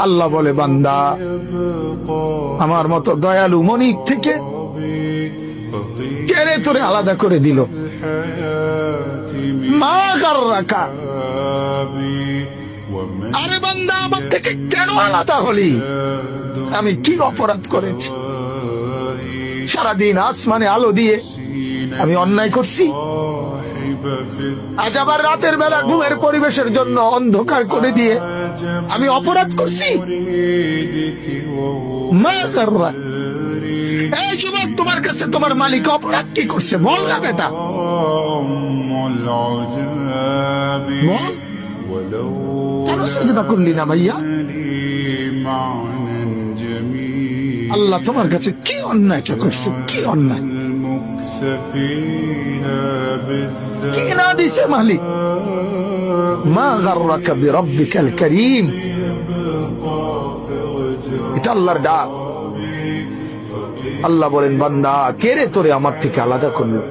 আল্লাহ বলে, বান্দা, আমার মতো দয়ালু মনিব থেকে কেড়ে তোরে আলাদা করে দিল। মা গাররাকা, আরে বান্দা, আমার থেকে কেন আলাদা হলি? আমি কি অপরাধ করেছি? সারাদিন আসমানে আলো দিয়ে আমি অন্যায় করছি? আজ আবার রাতের বেলা ঘুমের পরিবেশের জন্য অন্ধকার করে দিয়ে আমি অপরাধ করছি? মা গাররাকা, এই যুবক, তোমার কাছে তোমার মালিক অপরাধ কি করছে বল না বেটা, বল। কেন সেজদা করলি না ভাইয়া? আল্লাহ তোমার কাছে কি অন্যায়টা করছে? কি অন্যায় কি না দিছে মালিক? মা গাররাকা বিরাব্বিকাল কারীম, এটা আল্লাহর ডাক। আল্লাহ বলেন, বান্দা, কে রে তোরে আমার থেকে আলাদা করলো?